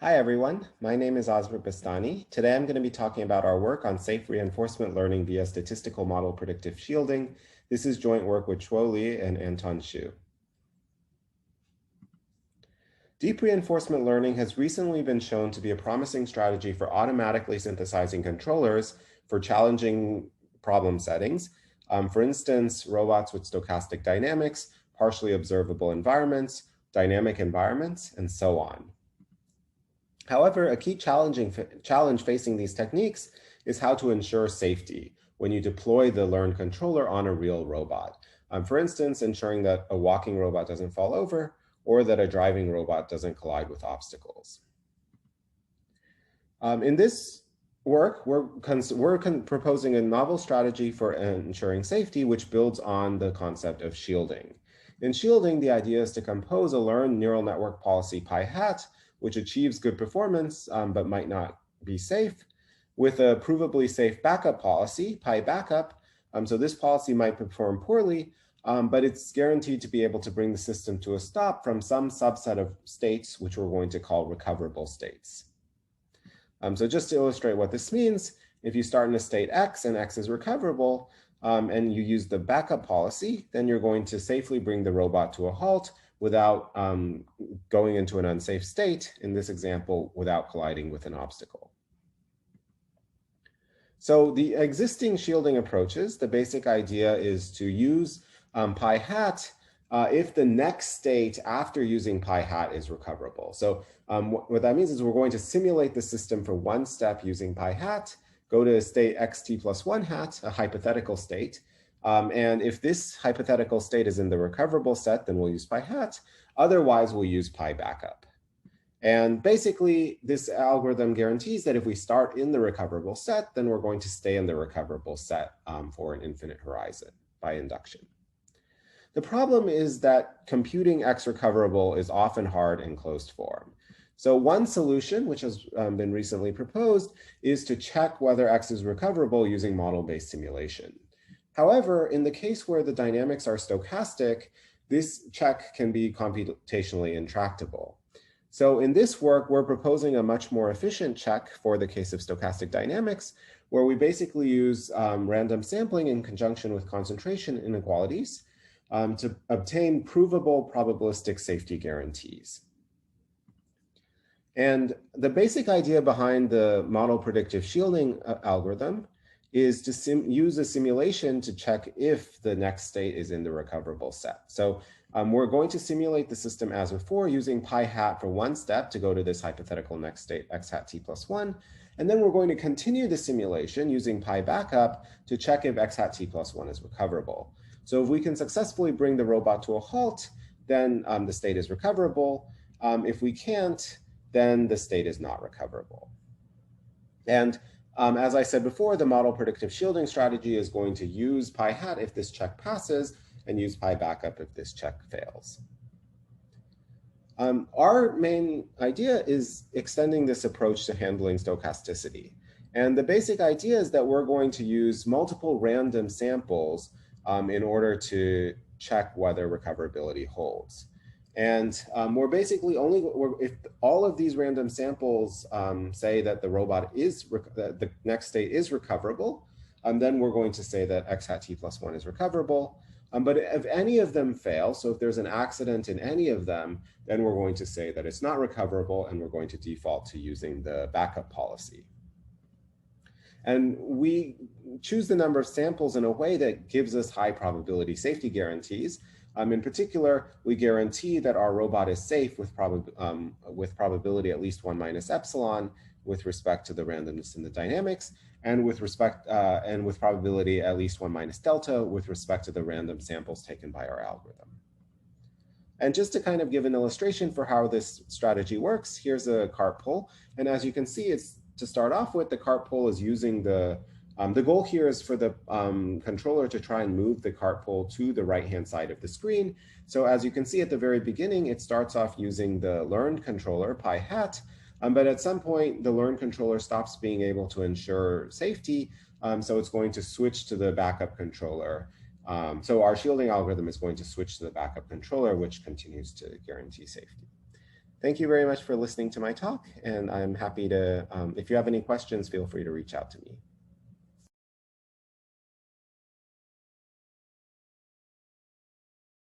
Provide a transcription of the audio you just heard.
Hi everyone, my name is Osbert Bastani. Today I'm going to be talking about our work on safe reinforcement learning via statistical model predictive shielding. This is joint work with Shuo and Anton Shuo. Deep reinforcement learning has recently been shown to be a promising strategy for automatically synthesizing controllers for challenging problem settings. For instance, robots with stochastic dynamics, partially observable environments, dynamic environments, and so on. However, a key challenge facing these techniques is how to ensure safety when you deploy the learned controller on a real robot. For instance, ensuring that a walking robot doesn't fall over or that a driving robot doesn't collide with obstacles. In this work, we're proposing a novel strategy for ensuring safety, which builds on the concept of shielding. In shielding, the idea is to compose a learned neural network policy pi hat, which achieves good performance, but might not be safe, with a provably safe backup policy, pi backup. So this policy might perform poorly, but it's guaranteed to be able to bring the system to a stop from some subset of states, which we're going to call recoverable states. So just to illustrate what this means, if you start in a state X and X is recoverable, and you use the backup policy, then you're going to safely bring the robot to a halt without going into an unsafe state, in this example, without colliding with an obstacle. So the existing shielding approaches, the basic idea is to use pi hat if the next state after using pi hat is recoverable. So what that means is we're going to simulate the system for one step using pi hat, go to state xt plus 1 hat, a hypothetical state. And if this hypothetical state is in the recoverable set, then we'll use pi hat. Otherwise, we'll use pi backup. And basically, this algorithm guarantees that if we start in the recoverable set, then we're going to stay in the recoverable set for an infinite horizon by induction. The problem is that computing X recoverable is often hard in closed form. So one solution, which has been recently proposed, is to check whether X is recoverable using model-based simulation. However, in the case where the dynamics are stochastic, this check can be computationally intractable. So in this work, we're proposing a much more efficient check for the case of stochastic dynamics, where we basically use random sampling in conjunction with concentration inequalities to obtain provable probabilistic safety guarantees. And the basic idea behind the model predictive shielding algorithm is to use a simulation to check if the next state is in the recoverable set. So we're going to simulate the system as before using pi hat for one step to go to this hypothetical next state x hat t plus 1. And then we're going to continue the simulation using pi backup to check if x hat t plus 1 is recoverable. So if we can successfully bring the robot to a halt, then the state is recoverable. If we can't, then the state is not recoverable. And as I said before, the model predictive shielding strategy is going to use pi hat if this check passes and use pi backup if this check fails. Our main idea is extending this approach to handling stochasticity. And the basic idea is that we're going to use multiple random samples in order to check whether recoverability holds. And we're basically if all of these random samples say that the robot is, the next state is recoverable, then we're going to say that x hat t plus 1 is recoverable. But if any of them fail, so if there's an accident in any of them, then we're going to say that it's not recoverable, and we're going to default to using the backup policy. And we choose the number of samples in a way that gives us high probability safety guarantees. In particular, we guarantee that our robot is safe with probability at least 1 minus epsilon with respect to the randomness in the dynamics, and with probability at least 1 minus delta with respect to the random samples taken by our algorithm. And just to kind of give an illustration for how this strategy works, here's a cart pull. And as you can see, it's to start off with, the cart pull is using the goal here is for the controller to try and move the cart pull to the right-hand side of the screen. So as you can see at the very beginning, it starts off using the learned controller, pi hat, but at some point, the learned controller stops being able to ensure safety, so it's going to switch to the backup controller. So our shielding algorithm is going to switch to the backup controller, which continues to guarantee safety. Thank you very much for listening to my talk, and I'm happy to, if you have any questions, feel free to reach out to me.